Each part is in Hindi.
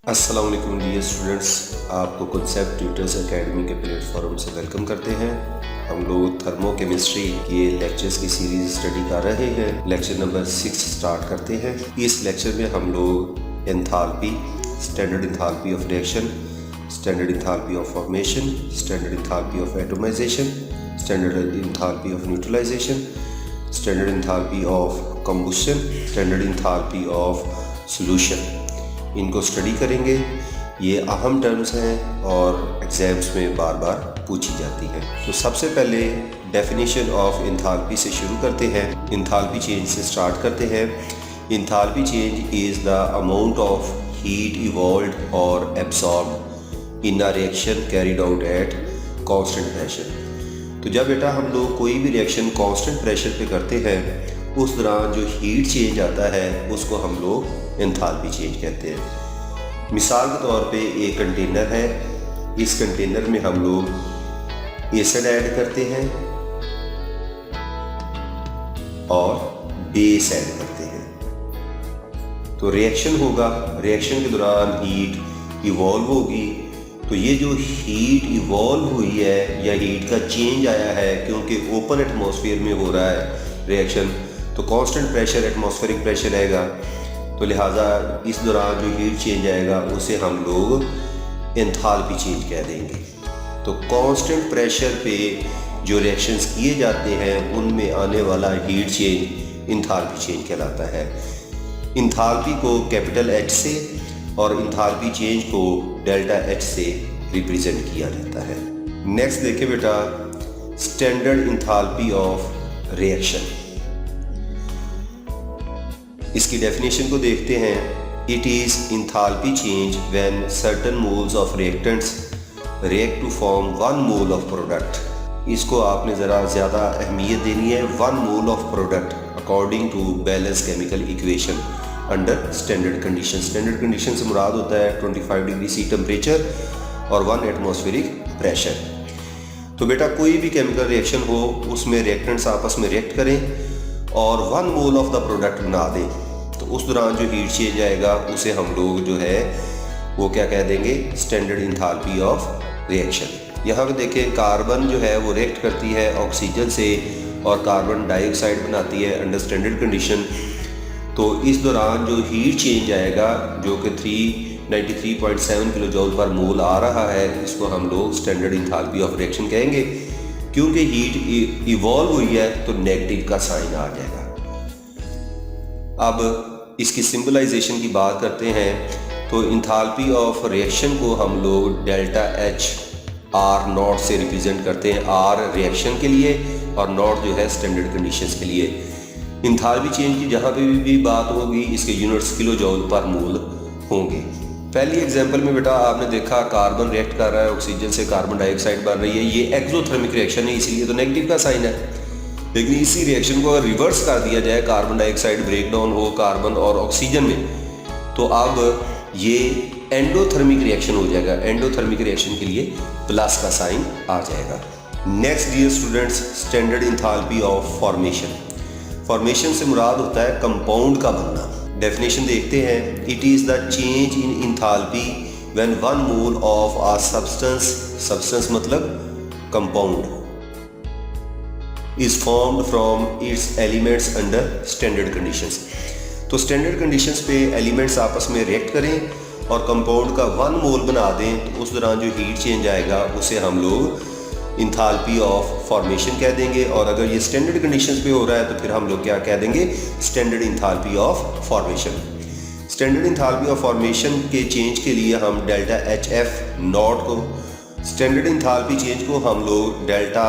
अस्सलाम वालेकुम डियर स्टूडेंट्स, आपको कॉन्सेप्ट ट्यूटर्स एकेडमी के प्लेटफॉर्म से वेलकम करते हैं। हम लोग थर्मोकेमिस्ट्री के लेक्चर्स की सीरीज स्टडी कर रहे हैं। लेक्चर नंबर 6 स्टार्ट करते हैं। इस लेक्चर में हम लोग enthalpy, standard enthalpy of reaction, standard enthalpy of formation, standard enthalpy of atomisation, standard enthalpy of neutralisation, standard enthalpy of combustion, standard enthalpy of solution, इनको स्टडी करेंगे। ये अहम टर्म्स हैं और एग्ज़ाम्स में बार बार पूछी जाती हैं। तो सबसे पहले डेफिनेशन ऑफ एंथैल्पी से शुरू करते हैं। एंथैल्पी चेंज से स्टार्ट करते हैं। Enthalpy change is the amount of heat evolved और absorbed in a reaction carried out at constant pressure. तो जब बेटा हम लोग कोई भी रिएक्शन कांस्टेंट प्रेशर पे करते हैं, उस दौरान जो हीट चेंज आता है उसको हम लोग एंथैल्पी चेंज कहते हैं। मिसाल के तौर पे एक कंटेनर है। इस कंटेनर में हम लोग एसिड ऐड करते हैं और बेस ऐड करते हैं। तो रिएक्शन होगा, रिएक्शन के दौरान हीट इवॉल्व होगी। तो ये जो हीट इवॉल्व हुई है या हीट का चेंज आया है, क्योंकि ओपन एटमॉस्फेयर में हो रहा है रिएक्शन, तो कांस्टेंट प्रेशर एटमॉस्फेरिक प्रेशर रहेगा। तो लिहाजा इस दौरान जो हीट चेंज आएगा उसे हम लोग एंथैल्पी चेंज कह देंगे। तो कांस्टेंट प्रेशर पे जो रिएक्शंस किए जाते हैं उनमें आने वाला हीट चेंज एंथैल्पी चेंज कहलाता है। एंथैल्पी को कैपिटल H से और एंथैल्पी चेंज को डेल्टा H से रिप्रेजेंट किया जाता है। नेक्स्ट देखें बेटा, स्टैंडर्ड एंथैल्पी ऑफ रिएक्शन। इसकी डेफिनेशन को देखते हैं। It is enthalpy change when certain moles of reactants react to form 1 mole of product. इसको आपने ज़रा ज़्यादा अहमियत देनी है। 1 mole of product according to balance chemical equation under standard condition. Standard condition से मुराद होता है 25 डिग्री C टेम्परेचर और 1 एटमॉस्फेरिक प्रेशर। तो बेटा कोई भी केमिकल रिएक्शन हो, उसमें रिएक्टेंट्स आपस में रिएक्ट करें और 1 मोल ऑफ द प्रोडक्ट बना दें, तो उस दौरान जो हीट चेंज आएगा उसे हम लोग जो है वो क्या कह देंगे, स्टैंडर्ड एंथैल्पी ऑफ रिएक्शन। यहाँ पे देखें, कार्बन जो है वो रिएक्ट करती है ऑक्सीजन से और कार्बन डाइऑक्साइड बनाती है अंडर स्टैंडर्ड कंडीशन। तो इस दौरान जो हीट चेंज आएगा जो कि 393.7 किलो जूल पर मोल आ रहा है, इसको हम लोग स्टैंडर्ड एंथैल्पी ऑफ रिएक्शन कहेंगे। क्योंकि हीट इवॉल्व हुई है तो नेगेटिव का साइन आ जाएगा। अब इसकी सिंबलाइजेशन की बात करते हैं। तो एंथैल्पी ऑफ रिएक्शन को हम लोग डेल्टा H R0 से रिप्रेजेंट करते हैं। R रिएक्शन के लिए और नॉट जो है स्टैंडर्ड कंडीशंस के लिए। एंथैल्पी चेंज की जहाँ पे भी बात होगी इसके यूनिट्स किलो जूल पर मोल होंगे। पहली एग्जांपल में बेटा आपने देखा कार्बन रिएक्ट कर रहा है ऑक्सीजन से, कार्बन डाइऑक्साइड बन रही है। ये एक्सोथर्मिक रिएक्शन है, इसीलिए तो नेगेटिव का साइन है। लेकिन इसी रिएक्शन को अगर रिवर्स कर दिया जाए, कार्बन डाइऑक्साइड ब्रेक डाउन हो कार्बन और ऑक्सीजन में, तो अब ये एंडोथर्मिक रिएक्शन हो जाएगा। एंडोथर्मिक रिएक्शन के लिए प्लस का साइन आ जाएगा। Next dear students, standard enthalpy of formation. Formation से मुराद होता है कंपाउंड का बनना। डेफिनेशन देखते हैं। It is the change in enthalpy when 1 mole of a substance मतलब compound is formed from its elements under standard conditions. तो स्टैंडर्ड कंडीशंस पे एलिमेंट्स आपस में रिएक्ट करें और कंपाउंड का 1 मोल बना दें, तो उस दौरान जो हीट चेंज आएगा उसे हम लोग एंथैल्पी ऑफ फॉर्मेशन कह देंगे। और अगर ये स्टैंडर्ड कंडीशंस पे हो रहा है तो फिर हम लोग क्या कह देंगे, standard enthalpy of formation. Standard enthalpy of formation के चेंज के लिए हम डेल्टा HF0 को, स्टैंडर्ड एंथैल्पी चेंज को हम लोग डेल्टा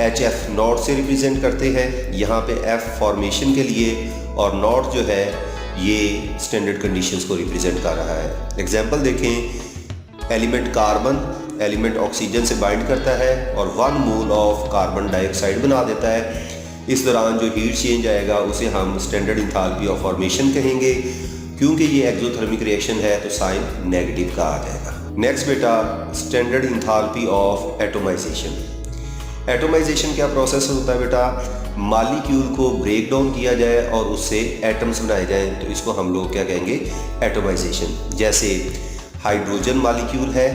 HF0 से रिप्रेजेंट करते हैं। यहाँ पे F फॉर्मेशन के लिए और नॉट जो है ये स्टैंडर्ड कंडीशंस को रिप्रेजेंट कर रहा है। एग्जाम्पल देखें, एलिमेंट कार्बन एलिमेंट ऑक्सीजन से बाइंड करता है और 1 मोल ऑफ कार्बन डाइऑक्साइड बना देता है। इस दौरान जो हीट चेंज आएगा उसे हम स्टैंडर्ड एंथैल्पी ऑफ फॉर्मेशन कहेंगे। क्योंकि ये एक्सोथर्मिक रिएक्शन है तो साइन नेगेटिव का आ जाएगा। नेक्स्ट बेटा, standard enthalpy of atomisation. Atomisation क्या प्रोसेस होता है बेटा, मालिक्यूल को ब्रेक डाउन किया जाए और उससे एटम्स बनाए जाएं, तो इसको हम लोग क्या कहेंगे, एटोमाइजेशन। जैसे हाइड्रोजन मालिक्यूल है,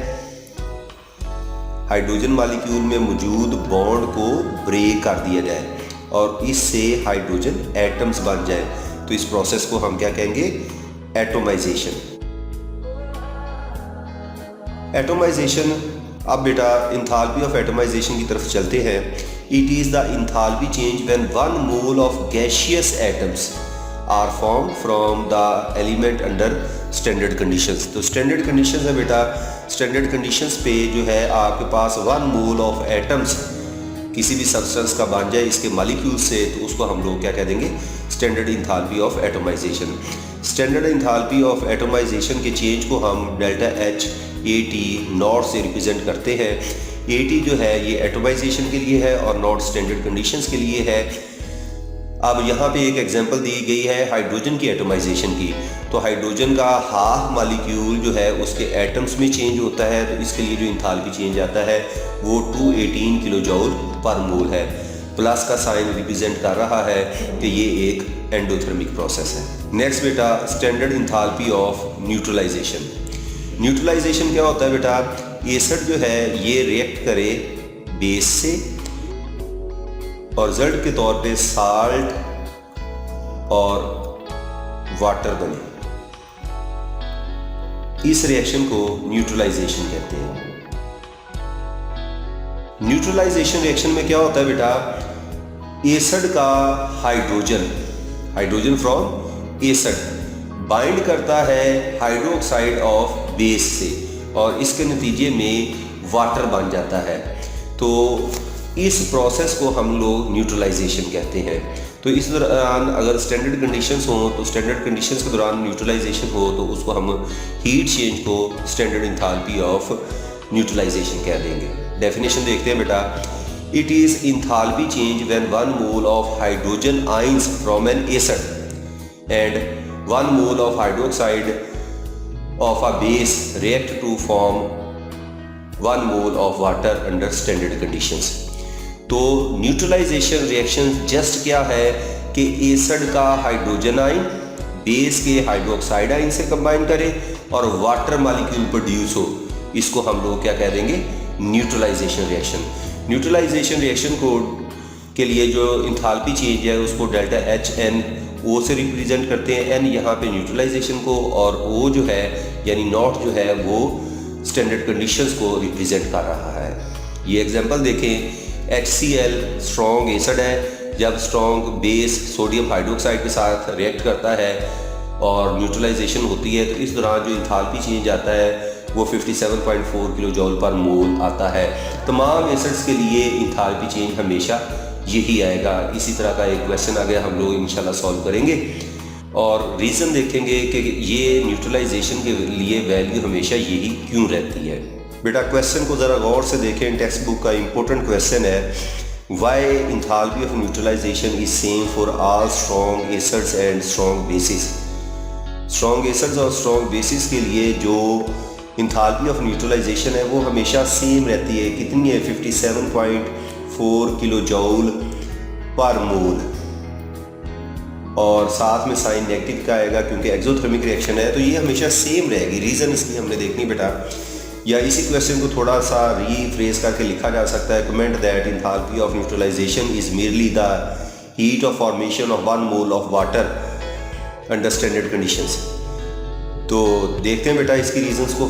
हाइड्रोजन मालिक्यूल में मौजूद बॉन्ड को ब्रेक कर दिया जाए और इससे हाइड्रोजन एटम्स बन जाए, तो इस प्रोसेस को हम क्या कहेंगे, एटोमाइजेशन। एटोमाइजेशन, अब बेटा इंथाल्पी ऑफ एटोमाइजेशन की तरफ चलते हैं। It is the enthalpy change when 1 mole of gaseous atoms are formed from the element under standard conditions. तो स्टैंडर्ड कंडीशंस है बेटा, स्टैंडर्ड कंडीशंस पे जो है आपके पास 1 मोल ऑफ एटम्स किसी भी सब्सटेंस का बन जाए इसके मॉलिक्यूल से, तो उसको हम लोग क्या कह देंगे, standard enthalpy of atomisation. Standard enthalpy of atomization के चेंज को हम डेल्टा एच AT नॉट से रिप्रेजेंट करते हैं। AT जो है ये एटोमाइजेशन के लिए है और नॉट स्टैंडर्ड कंडीशंस के लिए है। अब यहाँ पे एक एग्जांपल दी गई है हाइड्रोजन की एटोमाइजेशन की। तो हाइड्रोजन का हाफ मॉलिक्यूल जो है उसके एटम्स में चेंज होता है, तो इसके लिए जो इंथाल्पी चेंज आता है वो 218 किलो जूल पर मोल है। प्लस का साइन रिप्रेजेंट कर रहा है कि ये एक एंडोथर्मिक प्रोसेस है। नेक्स्ट बेटा, standard enthalpy of neutralisation. Neutralisation क्या होता है बेटा, एसिड जो है ये रिएक्ट करे बेस से और रिजल्ट के तौर पे साल्ट और वाटर बने, इस रिएक्शन को न्यूट्रलाइजेशन कहते हैं। न्यूट्रलाइजेशन रिएक्शन में क्या होता है बेटा, एसिड का हाइड्रोजन फ्रॉम एसिड बाइंड करता है हाइड्रोक्साइड ऑफ बेस से और इसके नतीजे में वाटर बन जाता है। तो इस प्रोसेस को हम लोग न्यूट्रलाइजेशन कहते हैं। तो इस दौरान अगर स्टैंडर्ड कंडीशंस हो, तो स्टैंडर्ड कंडीशंस के दौरान न्यूट्रलाइजेशन हो, तो उसको हम हीट चेंज को स्टैंडर्ड इंथाल्पी ऑफ न्यूट्रलाइजेशन कह देंगे। डेफिनेशन देखते हैं बेटा, it is enthalpy change when 1 mole of hydrogen ions from N acid and 1 mole of hydroxide of a base react to form 1 mole of water under standard conditions। तो न्यूट्रलाइजेशन रिएक्शन जस्ट क्या है कि एसिड का हाइड्रोजन आयन बेस के हाइड्रोक्साइड आयन से कंबाइन करे और वाटर मॉलिक्यूल प्रोड्यूस हो, इसको हम लोग क्या कह देंगे, न्यूट्रलाइजेशन रिएक्शन। न्यूट्रलाइजेशन रिएक्शन को के लिए जो इंथाल्पी चेंज है उसको डेल्टा HNO से रिप्रेजेंट करते हैं। N यहाँ पे न्यूट्रलाइजेशन को और O जो है यानी नॉट जो है वो स्टैंडर्ड कंडीशंस को रिप्रेजेंट कर रहा है। ये एग्जांपल देखें, HCl स्ट्रॉन्ग एसिड है, जब स्ट्रॉन्ग बेस सोडियम हाइड्रोक्साइड के साथ रिएक्ट करता है और न्यूट्रलाइजेशन होती है, तो इस दौरान जो इंथाल्पी चेंज आता है वो 57.4 किलो जूल पर मोल आता है। तमाम एसिड्स के लिए इंथाल्पी चेंज हमेशा यही आएगा। इसी तरह का एक क्वेश्चन आगे हम लोग इंशाल्लाह सॉल्व करेंगे और रीज़न देखेंगे कि ये न्यूट्रलाइजेशन के लिए वैल्यू हमेशा यही क्यों रहती है। बेटा क्वेश्चन को ज़रा गौर से देखें, टेक्स्ट बुक का इम्पोर्टेंट क्वेश्चन है, why enthalpy of neutralisation is same for all strong acids and strong bases. Strong acids और स्ट्रॉन्ग बेसिस के लिए जो इंथाल्पी ऑफ न्यूट्रलाइजेशन है वो हमेशा सेम रहती है। कितनी है, 57.4 किलो जूल पर मोल, और साथ में साइन नेगेटिव का आएगा क्योंकि एक्सोथर्मिक रिएक्शन है, तो ये हमेशा सेम रहेगी। रीज़न इसलिए हमने देखनी बेटा, या इसी क्वेश्चन को थोड़ा सा रीफ्रेज करके लिखा जा सकता है, comment that enthalpy of neutralisation is merely the heat of formation of 1 mole of water under standard conditions. तो देखते हैं बेटा इसकी रीजंस को।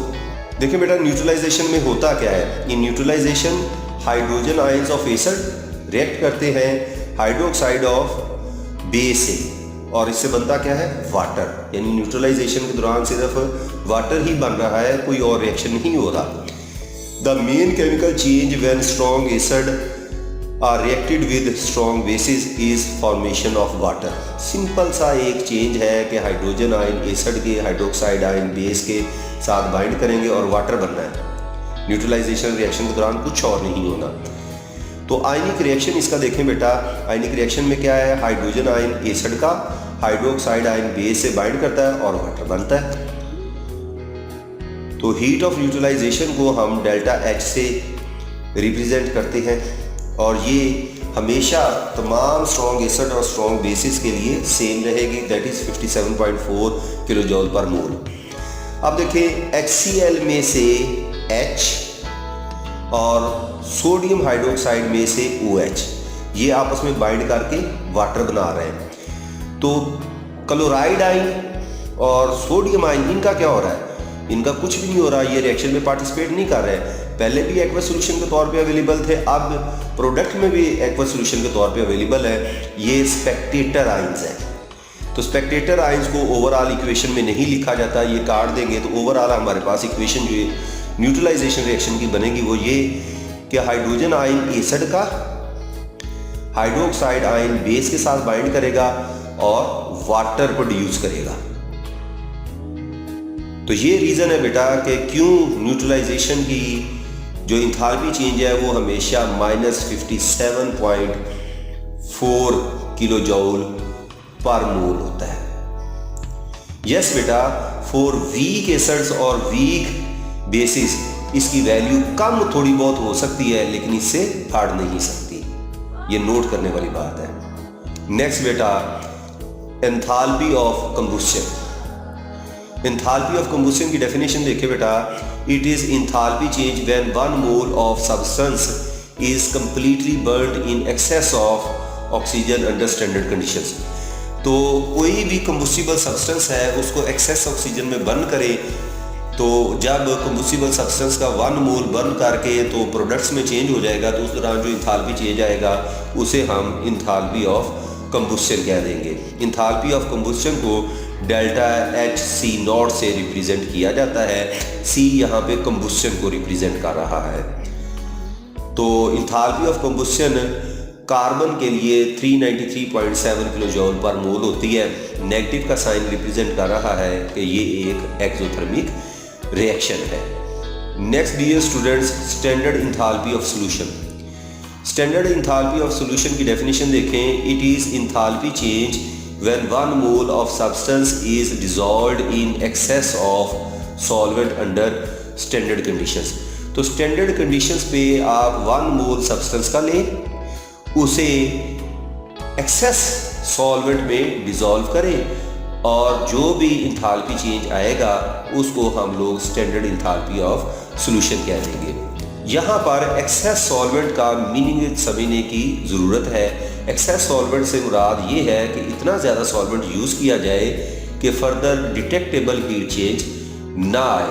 देखिए बेटा न्यूट्रलाइजेशन में होता क्या है, in neutralization hydrogen ions of acid react करते हैं हाइड्रोक्साइड ऑफ बेस से और इससे बनता क्या है, वाटर। यानी न्यूट्रलाइजेशन के दौरान सिर्फ वाटर ही बन रहा है, कोई और रिएक्शन नहीं हो रहा। The main chemical change when strong acid are reacted with strong bases is formation of water. Simple सा एक चेंज है कि हाइड्रोजन आयन एसिड के हाइड्रोक्साइड आयन बेस के साथ बाइंड करेंगे और वाटर बनना है। न्यूट्रलाइजेशन रिएक्शन के दौरान कुछ और नहीं होना। तो आयनिक रिएक्शन इसका देखें बेटा, आयनिक रिएक्शन में क्या है, हाइड्रोजन आयन एसिड का हाइड्रोक्साइड आयन बेस से बाइंड करता है और वाटर बनता है। तो हीट ऑफ न्यूट्रलाइजेशन को हम डेल्टा H से रिप्रेजेंट करते हैं और ये हमेशा तमाम स्ट्रॉन्ग एसिड और स्ट्रॉन्ग बेसिस के लिए सेम रहेगी, दैट इज़ 57.4 किलो जॉल पर मोल। अब देखिए HCl में से H और सोडियम हाइड्रोक्साइड में से OH, ये आपस में बाइंड करके वाटर बना रहे हैं। तो क्लोराइड आयन और सोडियम आयन, इनका क्या हो रहा है? इनका कुछ भी नहीं हो रहा, ये रिएक्शन में पार्टिसिपेट नहीं कर रहे हैं। पहले भी एक्वा सोल्यूशन के तौर पे अवेलेबल थे, अब प्रोडक्ट में भी एक्वा सोल्यूशन के तौर पे अवेलेबल है। ये स्पेक्टेटर आयंस है। तो स्पेक्टेटर आयंस को ओवरऑल इक्वेशन में नहीं लिखा जाता, ये काट देंगे तो ओवरऑल हमारे पास इक्वेशन जो न्यूट्रलाइजेशन रिएक्शन की बनेगी वो ये कि हाइड्रोजन आयन एसिड का हाइड्रोक्साइड आयन बेस के साथ बाइंड करेगा और वाटर प्रोड्यूस करेगा। तो ये रीज़न है बेटा कि क्यों न्यूट्रलाइजेशन की जो इंथाल्पी चेंज है वो हमेशा -57.4 किलो जॉल पर मोल होता है। यस बेटा, फॉर वीक एसिड्स और वीक बेसिस इसकी वैल्यू कम थोड़ी बहुत हो सकती है, लेकिन इससे बढ़ नहीं सकती। ये नोट करने वाली बात है। नेक्स्ट बेटा, enthalpy of combustion. Enthalpy of combustion की डेफिनेशन देखे बेटा, it is enthalpy change when 1 mole of substance is completely burned in excess of oxygen under standard conditions. तो कोई भी कंबस्टिबल सब्सटेंस है उसको एक्सेस ऑक्सीजन में बर्न करे, तो जब कंबस्टिबल सब्सटेंस का 1 मोल बर्न करके तो प्रोडक्ट्स में चेंज हो जाएगा, तो उस दौरान जो एंथैल्पी चेंज आएगा उसे हम एंथैल्पी ऑफ कंबस्शन कह देंगे। एंथैल्पी ऑफ कंबस्शन को डेल्टा HC0 से रिप्रेजेंट किया जाता है। C यहाँ पे कंबस्शन को रिप्रेजेंट कर रहा है। तो एंथैल्पी ऑफ कंबस्शन कार्बन के लिए 393.7 किलो जॉल पर मोल होती है। नेगेटिव का साइन रिप्रेजेंट कर रहा है कि ये एक एक्सोथर्मिक रिएक्शन है। Next dear students, standard enthalpy of solution. Standard enthalpy of solution की डेफिनेशन देखें, it is enthalpy change when 1 mole of substance is dissolved in excess of solvent under standard conditions। तो स्टैंडर्ड कंडीशंस पे आप 1 मोल सब्सटेंस का लें, उसे एक्सेस सॉल्वेंट में डिसॉल्व करें और जो भी एंथैल्पी चेंज आएगा उसको हम लोग स्टैंडर्ड एंथैल्पी ऑफ सॉल्यूशन कह देंगे। यहाँ पर एक्सेस सॉल्वेंट का मीनिंग समझने की ज़रूरत है। एक्सेस सॉल्वेंट से मुराद ये है कि इतना ज़्यादा सॉल्वेंट यूज़ किया जाए कि फर्दर डिटेक्टेबल हीट चेंज ना आए।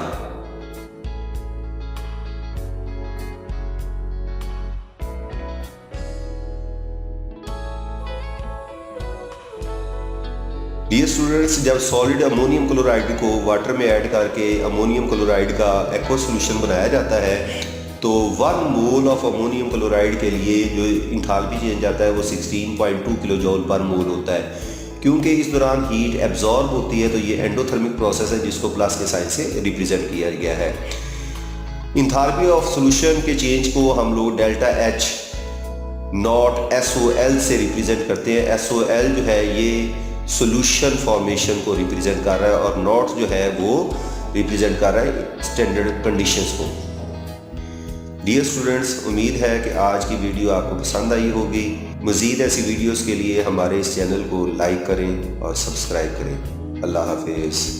डियर स्टूडेंट्स, जब सॉलिड अमोनियम क्लोराइड को वाटर में ऐड करके अमोनियम क्लोराइड का एक्वा सॉल्यूशन बनाया जाता है, तो 1 मोल ऑफ अमोनियम क्लोराइड के लिए जो एंथैल्पी चेंज आता है वो 16.2 किलो जॉल पर मोल होता है। क्योंकि इस दौरान हीट एब्जॉर्ब होती है, तो ये एंडोथर्मिक प्रोसेस है जिसको प्लस के साइन से रिप्रेजेंट किया गया है। एंथैल्पी ऑफ सॉल्यूशन के चेंज को हम लोग डेल्टा H0 SOL से रिप्रेजेंट करते हैं। SOL जो है ये सॉल्यूशन फॉर्मेशन को रिप्रेजेंट कर रहा है और नॉट जो है वो रिप्रेजेंट कर रहा है स्टैंडर्ड कंडीशंस को। डियर स्टूडेंट्स, उम्मीद है कि आज की वीडियो आपको पसंद आई होगी। मज़ीद ऐसी वीडियोस के लिए हमारे इस चैनल को लाइक करें और सब्सक्राइब करें। अल्लाह हाफिज़।